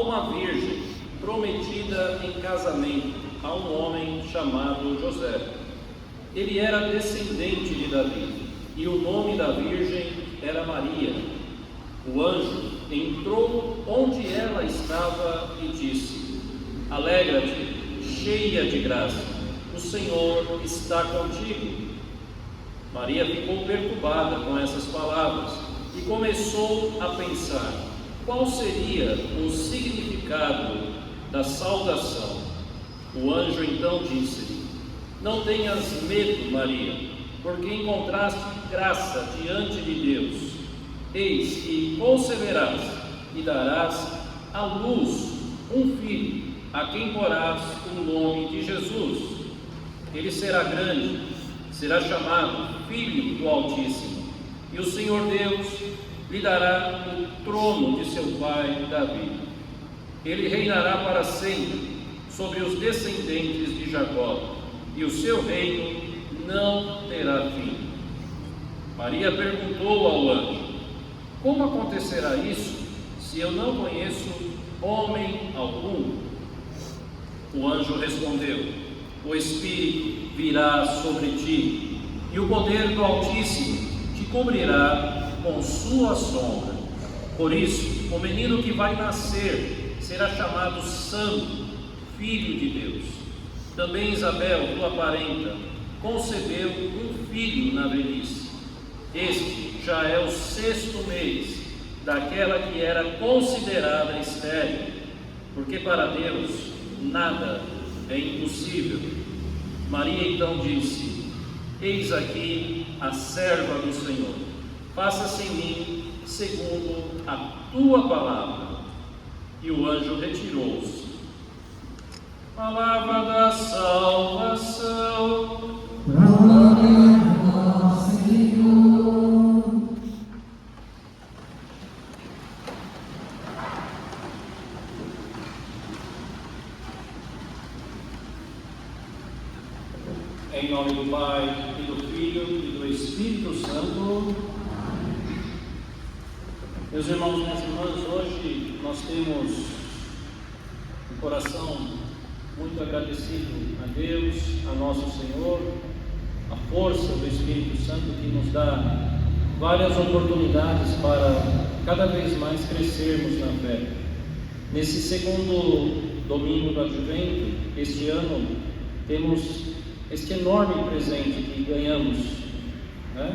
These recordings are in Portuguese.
uma virgem prometida em casamento a um homem chamado José. Ele era descendente de Davi, e o nome da virgem era Maria. O anjo entrou onde ela estava e disse: Alegra-te, cheia de graça, o Senhor está contigo. Maria ficou perturbada com essas palavras e começou a pensar qual seria o significado da saudação. O anjo então disse-lhe: Não tenhas medo, Maria, porque encontraste graça diante de Deus. Eis que conceberás e darás à luz um filho, a quem porás o nome de Jesus. Ele será grande, será chamado Filho do Altíssimo, e o Senhor Deus lhe dará o trono de seu pai Davi. Ele reinará para sempre sobre os descendentes de Jacó, e o seu reino não terá fim. Maria perguntou ao anjo: Como acontecerá isso, se eu não conheço homem algum? O anjo respondeu: O Espírito virá sobre ti, e o poder do Altíssimo te cobrirá com sua sombra. Por isso, o menino que vai nascer será chamado Santo, Filho de Deus. Também Isabel, tua parenta, concebeu um filho na velhice. Este já é o 6º mês daquela que era considerada estéril, porque para Deus nada é impossível. Maria então disse: Eis aqui a serva do Senhor, faça-se em mim segundo a tua palavra. E o anjo retirou-se. Palavra da salvação. Glória ao Senhor. Em nome do Pai, e do Filho, e do Espírito Santo. Meus irmãos e minhas irmãs, hoje nós temos um coração muito agradecido a Deus, a nosso Senhor, a força do Espírito Santo que nos dá várias oportunidades para cada vez mais crescermos na fé. Nesse segundo domingo do Advento, este ano, temos este enorme presente que ganhamos.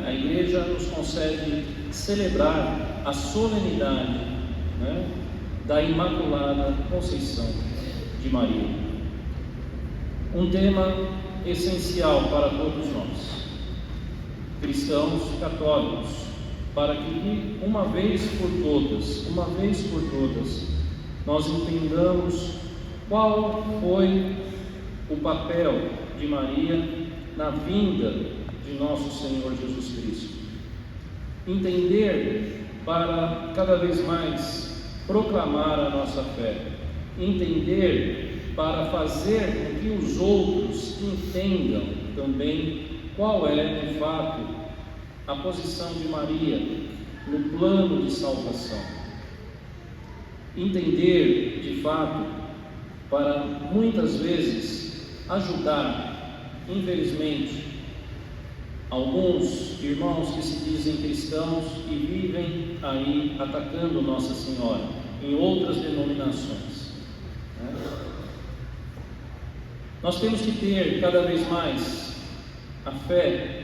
A Igreja nos concede celebrar a solenidade da Imaculada Conceição de Maria. Um tema essencial para todos nós, cristãos católicos, para que uma vez por todas, nós entendamos qual foi o papel de Maria na vinda de nosso Senhor Jesus Cristo. Entender para cada vez mais proclamar a nossa fé. Entender para fazer com que os outros entendam também qual é, de fato, a posição de Maria no plano de salvação. Entender, de fato, para muitas vezes ajudar, infelizmente, alguns irmãos que se dizem cristãos e vivem aí atacando Nossa Senhora em outras denominações. Nós temos que ter cada vez mais a fé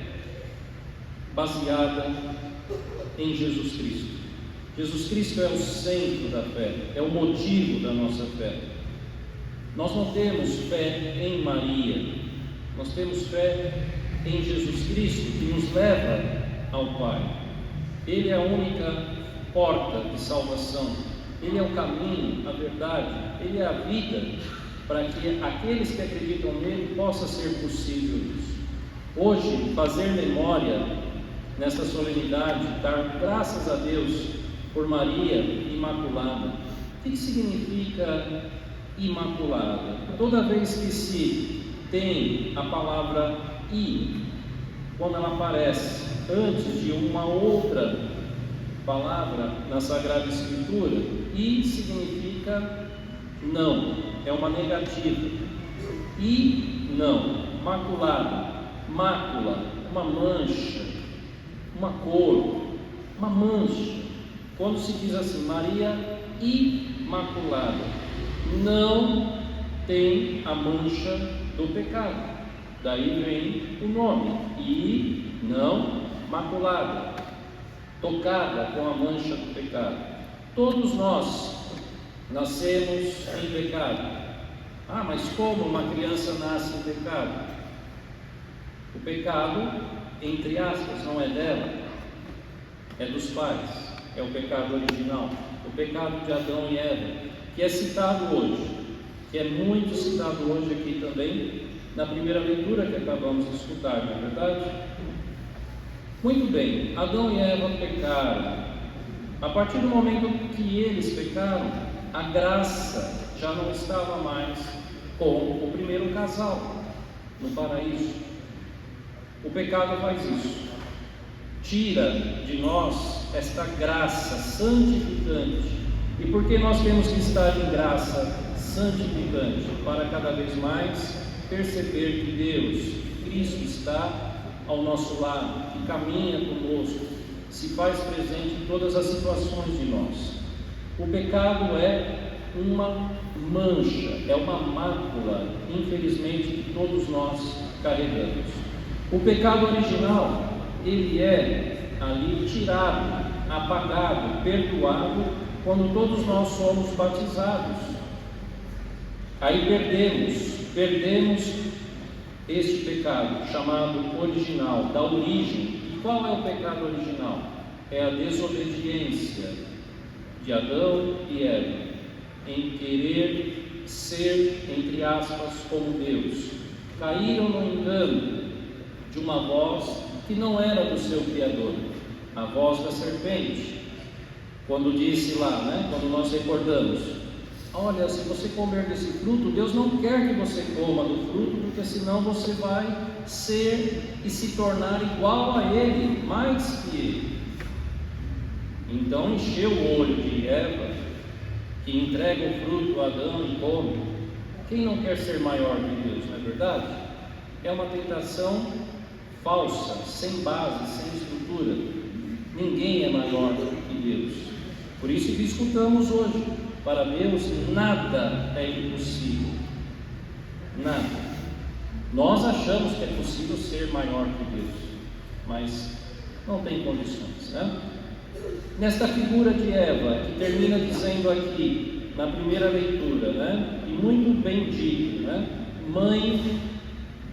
baseada em Jesus Cristo. Jesus Cristo é o centro da fé, é o motivo da nossa fé. Nós não temos fé em Maria, nós temos fé em Jesus Cristo, que nos leva ao Pai. Ele é a única porta de salvação, Ele é o caminho, a verdade, Ele é a vida, para que aqueles que acreditam nele possa ser possível isso. Hoje, fazer memória nesta solenidade, dar graças a Deus por Maria Imaculada. O que significa Imaculada? Toda vez que se tem a palavra I, quando ela aparece antes de uma outra palavra na Sagrada Escritura e significa não, é uma negativa. E não, maculado, mácula, uma mancha, uma cor, uma mancha. Quando se diz assim, Maria imaculada, não tem a mancha do pecado. Daí vem o nome, e não maculada, tocada com a mancha do pecado. Todos nós nascemos em pecado. Ah, mas como uma criança nasce em pecado? O pecado, entre aspas, não é dela, é dos pais, é o pecado original, o pecado de Adão e Eva, que é citado hoje, que é muito citado hoje aqui também, na primeira leitura que acabamos de escutar, não é verdade? Muito bem, Adão e Eva pecaram. A partir do momento que eles pecaram, a graça já não estava mais com o primeiro casal no paraíso. O pecado faz isso, tira de nós esta graça santificante. E por que nós temos que estar em graça santificante? Para cada vez mais perceber que Deus, Cristo, está ao nosso lado, que caminha conosco, se faz presente em todas as situações de nós. O pecado é uma mancha, é uma mácula, infelizmente, que todos nós carregamos. O pecado original, ele é ali tirado, apagado, perdoado, quando todos nós somos batizados. Aí perdemos este pecado chamado original, da origem. E qual é o pecado original? É a desobediência de Adão e Eva em querer ser, entre aspas, como Deus. Caíram no engano de uma voz que não era do seu Criador, a voz da serpente, quando disse lá, quando nós recordamos, olha, se você comer desse fruto, Deus não quer que você coma do fruto, porque senão você vai ser e se tornar igual a Ele, mais que Ele. Então encheu o olho de Eva, que entrega o fruto a Adão e come. Quem não quer ser maior que Deus, não é verdade? É uma tentação falsa, sem base, sem estrutura. Ninguém é maior que Deus. Por isso que escutamos hoje, para Deus nada é impossível. Nada. Nós achamos que é possível ser maior que Deus, mas não tem condições, Nesta figura de Eva, que termina dizendo aqui, na primeira leitura, e muito bem dito, mãe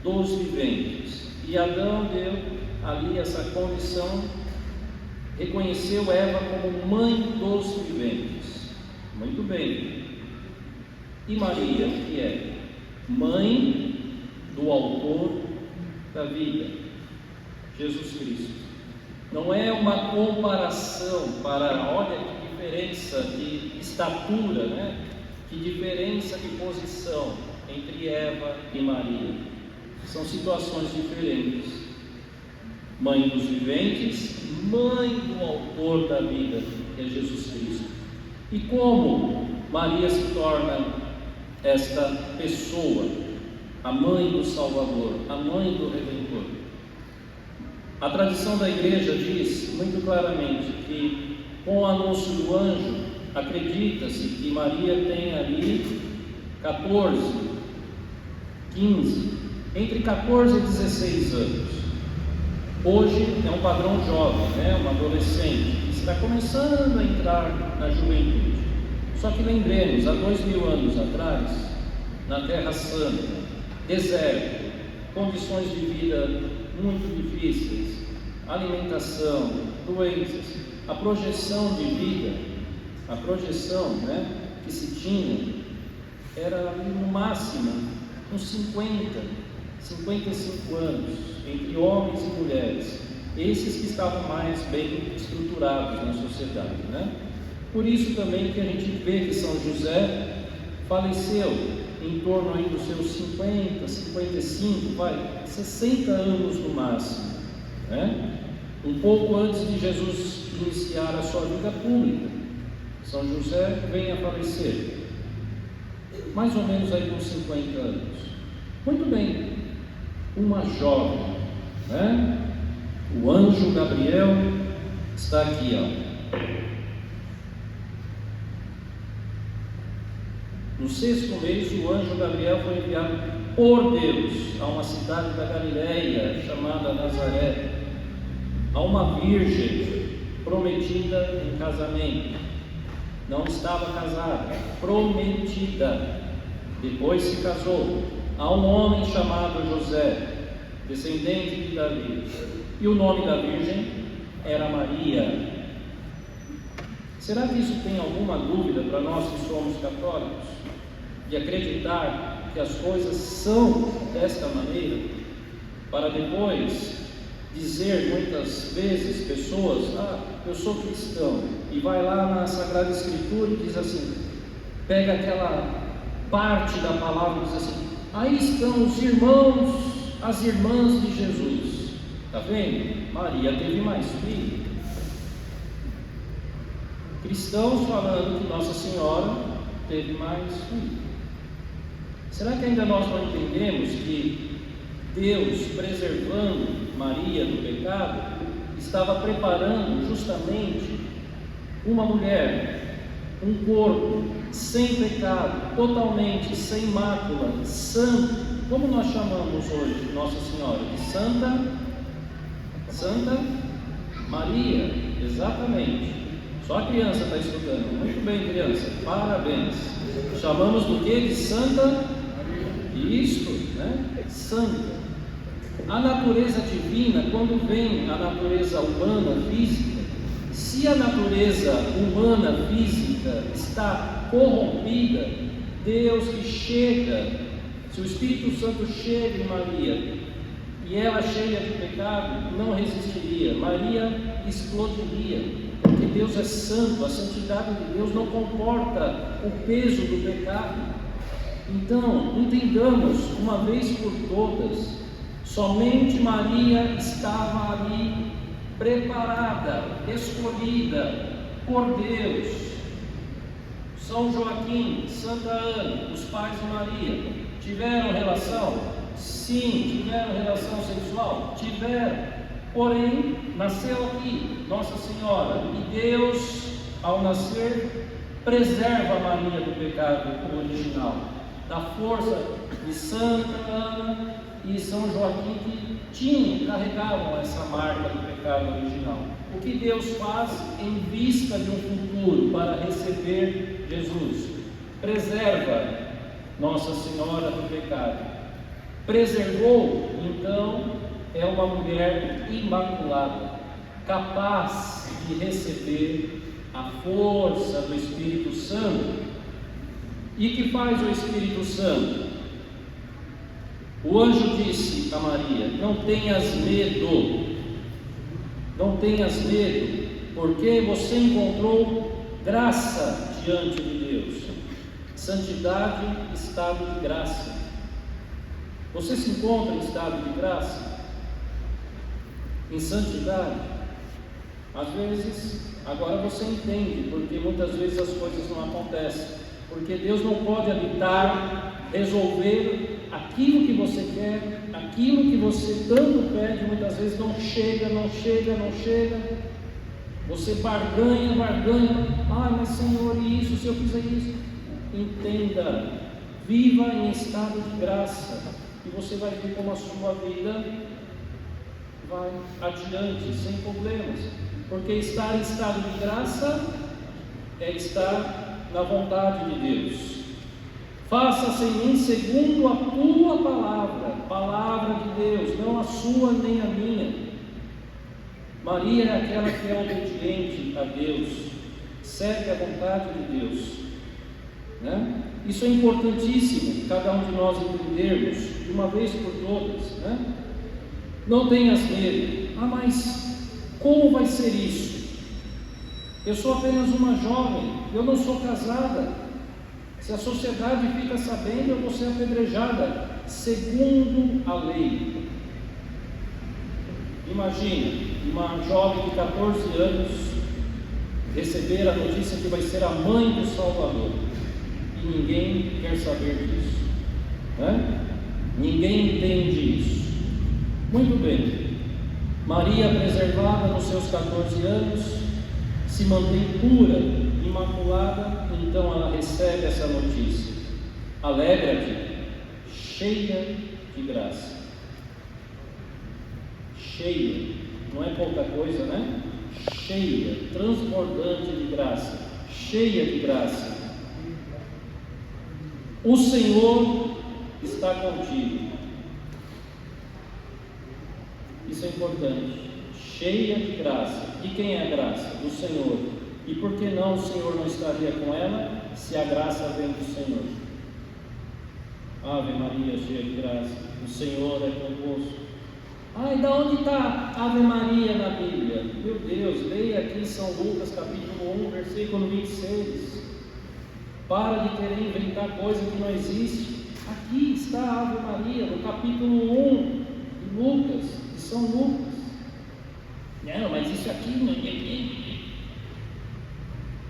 dos viventes. E Adão deu ali essa condição, reconheceu Eva como mãe dos viventes. Muito bem. E Maria, que é mãe do autor da vida, Jesus Cristo. Não é uma comparação para, olha que diferença de estatura, que diferença de posição entre Eva e Maria. São situações diferentes. Mãe dos viventes, mãe do autor da vida, que é Jesus Cristo. E como Maria se torna esta pessoa, a mãe do Salvador, a mãe do Redentor? A tradição da igreja diz muito claramente que, com o anúncio do anjo, acredita-se que Maria tem ali 14, 15, entre 14 e 16 anos. Hoje é um padrão jovem, uma adolescente, que está começando a entrar na juventude. Só que lembremos, há 2000 anos atrás, na Terra Santa, deserto, condições de vida muito difíceis, alimentação, doenças, a projeção de vida, a projeção que se tinha era no máximo uns 55 anos, entre homens e mulheres, esses que estavam mais bem estruturados na sociedade, Por isso também que a gente vê que São José faleceu em torno aí dos seus 50, 55, 60 anos no máximo, Um pouco antes de Jesus iniciar a sua vida pública. São José vem a falecer, mais ou menos aí com 50 anos. Muito bem, uma jovem, né? O anjo Gabriel está aqui, ó. No 6º mês, o anjo Gabriel foi enviado por Deus a uma cidade da Galileia chamada Nazaré, a uma virgem prometida em casamento. Não estava casada, prometida. Depois se casou a um homem chamado José, descendente de Davi, e o nome da virgem era Maria. Será que isso tem alguma dúvida para nós que somos católicos? De acreditar que as coisas são desta maneira, para depois dizer muitas vezes pessoas, eu sou cristão, e vai lá na Sagrada Escritura e diz assim, pega aquela parte da palavra e diz assim, aí estão os irmãos, as irmãs de Jesus, está vendo? Maria teve mais filho. Cristãos falando que Nossa Senhora teve mais filho. Será que ainda nós não entendemos que Deus, preservando Maria do pecado, estava preparando justamente uma mulher, um corpo sem pecado, totalmente sem mácula, santo? Como nós chamamos hoje Nossa Senhora? De Santa Maria, exatamente. Só a criança está estudando. Muito bem, criança, parabéns. Chamamos do que? De Santa? Isto, né? Santa. A natureza divina, quando vem a natureza humana, física, se a natureza humana, física, está corrompida, Deus que chega, se o Espírito Santo chega em Maria, e ela cheia de pecado, não resistiria, Maria explodiria, porque Deus é santo, a santidade de Deus não comporta o peso do pecado. Então, entendamos uma vez por todas, somente Maria estava ali preparada, escolhida por Deus. São Joaquim, Santa Ana, os pais de Maria, tiveram relação? Sim. Tiveram relação sexual? Tiveram. Porém, nasceu aqui Nossa Senhora, e Deus, ao nascer, preserva Maria do pecado original, da força de Santa Ana e São Joaquim, que carregavam essa marca do pecado original. O que Deus faz em vista de um futuro para receber Jesus? Preserva Nossa Senhora do pecado. Preservou, então, é uma mulher imaculada, capaz de receber a força do Espírito Santo. E que faz o Espírito Santo? O anjo disse a Maria: não tenhas medo, não tenhas medo, porque você encontrou graça diante de Deus. Santidade, estado de graça. Você se encontra em estado de graça? Em santidade? Às vezes, agora você entende, porque muitas vezes as coisas não acontecem. Porque Deus não pode habitar, resolver aquilo que você quer, aquilo que você tanto pede, muitas vezes não chega. Você barganha, mas Senhor, isso, se eu fizer isso? Entenda, viva em estado de graça, e você vai ver como a sua vida vai adiante, sem problemas. Porque estar em estado de graça é estar na vontade de Deus. Faça-se em mim segundo a tua palavra de Deus, não a sua nem a minha. Maria é aquela que é obediente a Deus, segue a vontade de Deus, né? Isso é importantíssimo, cada um de nós entendermos de uma vez por todas, né? Não tenhas medo. Mas como vai ser isso? Eu sou apenas uma jovem, eu não sou casada. Se a sociedade fica sabendo, eu vou ser apedrejada, segundo a lei. Imagine, uma jovem de 14 anos receber a notícia que vai ser a mãe do Salvador. E ninguém quer saber disso, né? Ninguém entende isso. Muito bem. Maria, preservada nos seus 14 anos, se mantém pura, imaculada, então ela recebe essa notícia. Alegra-te, cheia de graça. Cheia, não é pouca coisa, né? Cheia, transbordante de graça, cheia de graça. O Senhor está contigo. Isso é importante. Cheia de graça. De quem é a graça? Do Senhor. E por que não o Senhor não estaria com ela, se a graça vem do Senhor? Ave Maria, cheia de graça, o Senhor é convosco. E da onde está Ave Maria na Bíblia? Meu Deus, leia aqui São Lucas capítulo 1, versículo 26. Para de querer inventar coisa que não existe. Aqui está a Ave Maria, no capítulo 1 de Lucas, de São Lucas. Não, mas isso aqui não é.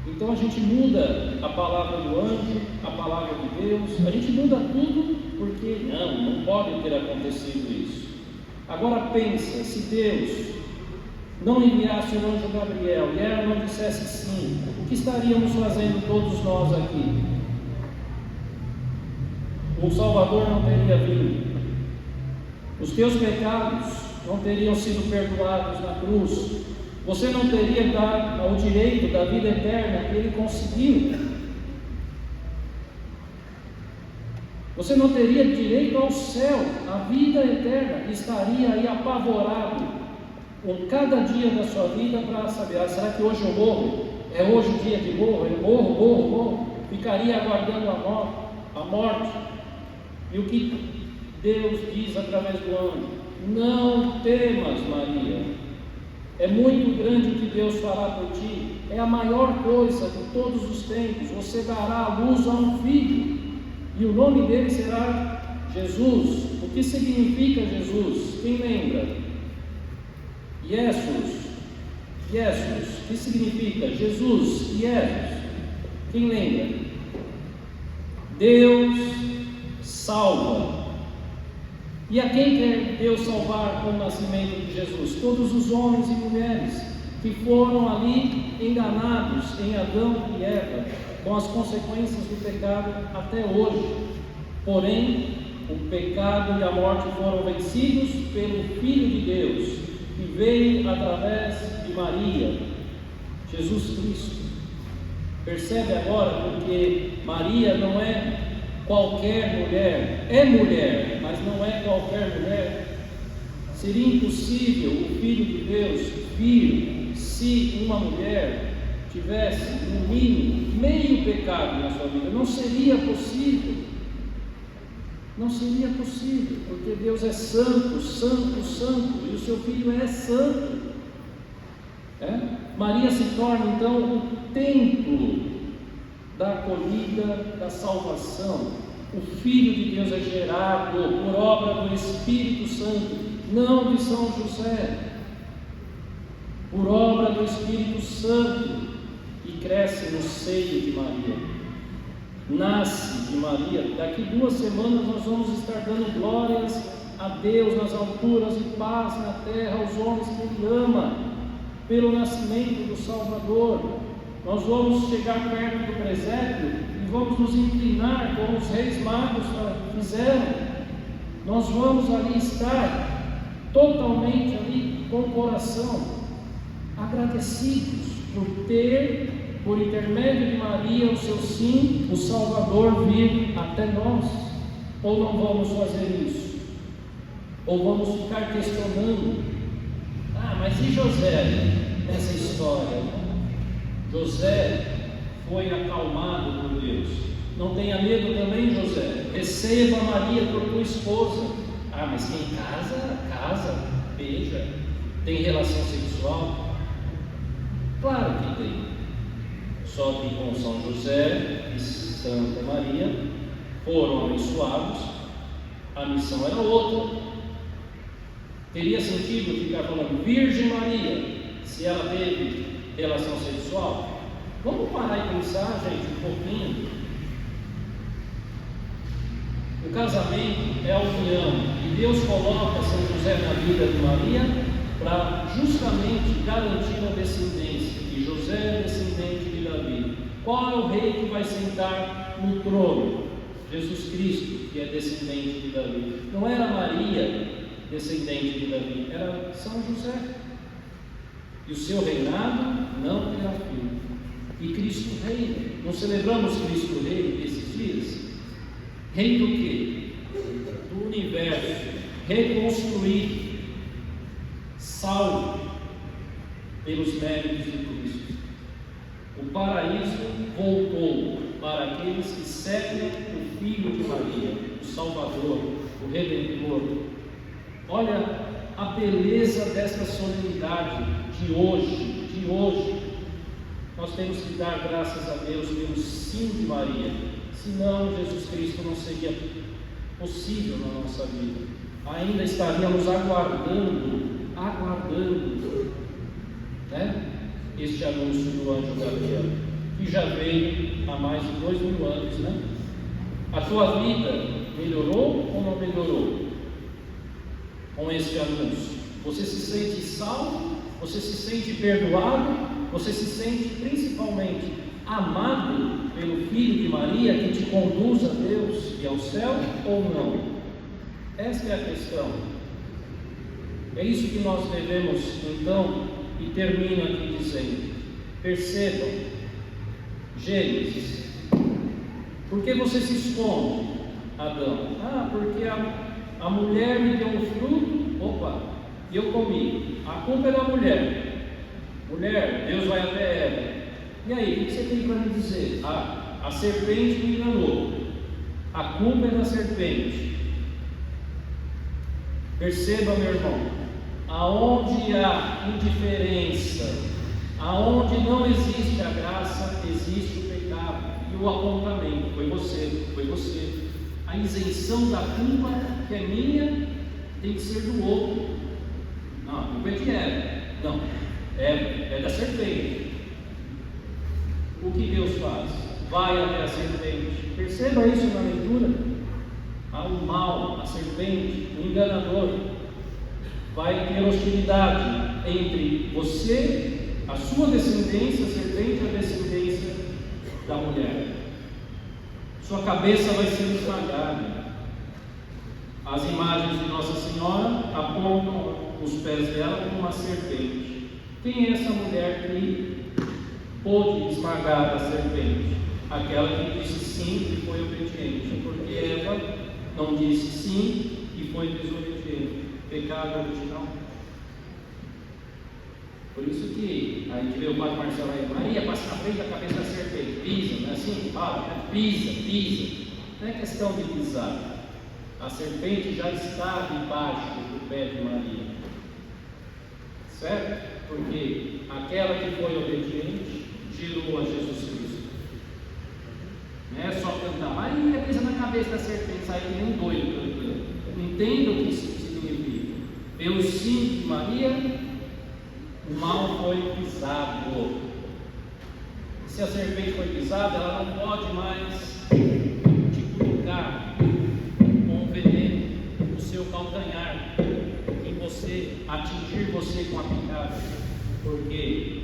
Então a gente muda a palavra do anjo, a palavra de Deus, a gente muda tudo porque não pode ter acontecido isso. Agora pensa, se Deus não enviasse o anjo Gabriel e ela não dissesse sim, o que estaríamos fazendo todos nós aqui? O Salvador não teria vindo, os teus pecados não teriam sido perdoados na cruz, você não teria dado o direito da vida eterna que Ele conseguiu, você não teria direito ao céu, a vida eterna, estaria aí apavorado com cada dia da sua vida para saber, será que hoje eu morro? É hoje o dia que morro? Eu morro, ficaria aguardando a morte. E o que Deus diz através do anjo? Não temas, Maria, é muito grande o que Deus fará por ti, é a maior coisa de todos os tempos, você dará à luz a um filho, e o nome dele será Jesus. O que significa Jesus? Quem lembra? Jesus, o que significa Jesus? Quem lembra? Deus salva. E a quem quer Deus salvar com o nascimento de Jesus? Todos os homens e mulheres que foram ali enganados em Adão e Eva, com as consequências do pecado até hoje. Porém, o pecado e a morte foram vencidos pelo Filho de Deus, que veio através de Maria, Jesus Cristo. Percebe agora, porque Maria não é qualquer mulher, é mulher, mas não é qualquer mulher. Seria impossível o Filho de Deus vir se uma mulher tivesse, no mínimo, meio pecado na sua vida. Não seria possível, porque Deus é santo, e o seu Filho é santo. Maria se torna então o templo da acolhida, da salvação. O Filho de Deus é gerado por obra do Espírito Santo, não de São José, por obra do Espírito Santo, e cresce no seio de Maria, nasce de Maria. Daqui 2 semanas nós vamos estar dando glórias a Deus nas alturas e paz na terra aos homens que Ele ama, pelo nascimento do Salvador. Nós vamos chegar perto do presépio e vamos nos inclinar como os reis magos fizeram. Nós vamos ali estar totalmente ali com o coração agradecidos por ter, por intermédio de Maria, o seu sim, o Salvador vir até nós. Ou não vamos fazer isso? Ou vamos ficar questionando? Mas e José nessa história? José foi acalmado por Deus. Não tenha medo também, José. Receba Maria por tua esposa. Mas quem casa, beija, tem relação sexual? Claro que tem. Só que com São José e Santa Maria foram abençoados, a missão era outra. Teria sentido ficar falando Virgem Maria se ela teve relação sexual? Vamos parar e pensar, gente, um pouquinho. O casamento é a união, e Deus coloca São José na vida de Maria para justamente garantir a descendência. E José é descendente de Davi. Qual é o rei que vai sentar no trono? Jesus Cristo, que é descendente de Davi. Não era Maria, descendente de Davi, era São José. E o seu reinado não terá fim. E Cristo reina. Não celebramos Cristo Rei esses dias? Rei do quê? Do universo. Reconstruído, salvo pelos méritos de Cristo. O paraíso voltou para aqueles que seguem o Filho de Maria, o Salvador, o Redentor. Olha a beleza desta solenidade de hoje. Nós temos que dar graças a Deus pelo sim de Maria, senão Jesus Cristo não seria possível na nossa vida. Ainda estaríamos aguardando, né, este anúncio do anjo Gabriel, que já veio há mais de 2000 anos, né? A tua vida melhorou ou não melhorou com este anúncio? Você se sente salvo? Você se sente perdoado? Você se sente principalmente amado pelo Filho de Maria que te conduz a Deus e ao céu ou não? Esta é a questão. É isso que nós devemos então, e termino aqui dizendo: percebam, Gênesis, por que você se esconde, Adão? Porque a mulher me deu um fruto, e eu comi. A culpa é da mulher. Mulher, Deus vai até ela. E aí, o que você tem para me dizer? A serpente me enganou. A culpa é da serpente. Perceba, meu irmão, aonde há indiferença, aonde não existe a graça, existe o pecado e o apontamento. Foi você. A isenção da culpa, que é minha, tem que ser do outro. Não, a culpa é de Eva. Não, é da serpente. O que Deus faz? Vai até a serpente. Perceba isso na leitura. O mal, a serpente, o enganador, vai ter hostilidade entre você, a sua descendência, a serpente, a descendência da mulher. Sua cabeça vai ser esmagada. As imagens de Nossa Senhora apontam os pés dela como uma serpente. Quem é essa mulher que pôde esmagar a serpente? Aquela que disse sim e foi obediente, porque Eva não disse sim e foi desobediente. Pecado original. Por isso que a gente vê o Padre Marcelo aí: Maria passa na frente da cabeça da serpente, pisa, não é assim? Fala, pisa. Não é questão de pisar. A serpente já está debaixo do pé de Maria, certo? Porque aquela que foi obediente gerou a Jesus Cristo. Não é só cantar Maria pisa na cabeça da serpente, sai que nem um doido cantando. Entenda o que isso significa. Pelo sim de Maria, o mal foi pisado. Se a serpente foi pisada, ela não pode mais te cutucar com o veneno no seu calcanhar, em você, atingir você com a picada, porque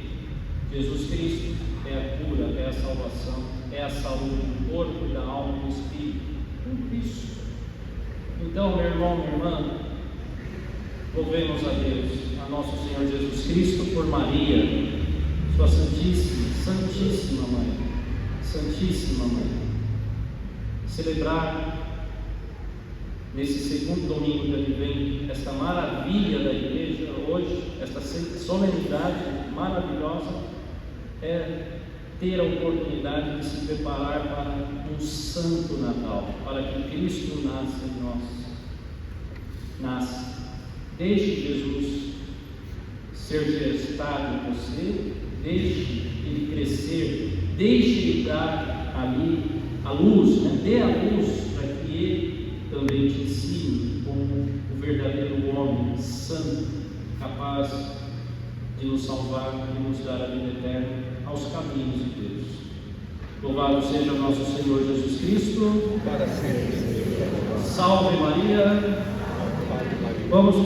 Jesus Cristo é a cura, é a salvação, é a saúde do corpo, da alma e do espírito. Tudo isso. Então, meu irmão, minha irmã, louvemos a Deus, a nosso Senhor Jesus Cristo, por Maria, sua Santíssima Mãe. Celebrar nesse segundo domingo de Advento esta maravilha da igreja hoje, esta solenidade maravilhosa, é ter a oportunidade de se preparar para um santo Natal, para que Cristo nasça em nós. Deixe Jesus ser gestado em você, deixe ele crescer, deixe ele dar ali a luz, né? Dê a luz para que ele também te ensine como o verdadeiro homem santo, capaz de nos salvar e nos dar a vida eterna aos caminhos de Deus. Louvado seja nosso Senhor Jesus Cristo. Para sempre. Salve Maria. Vamos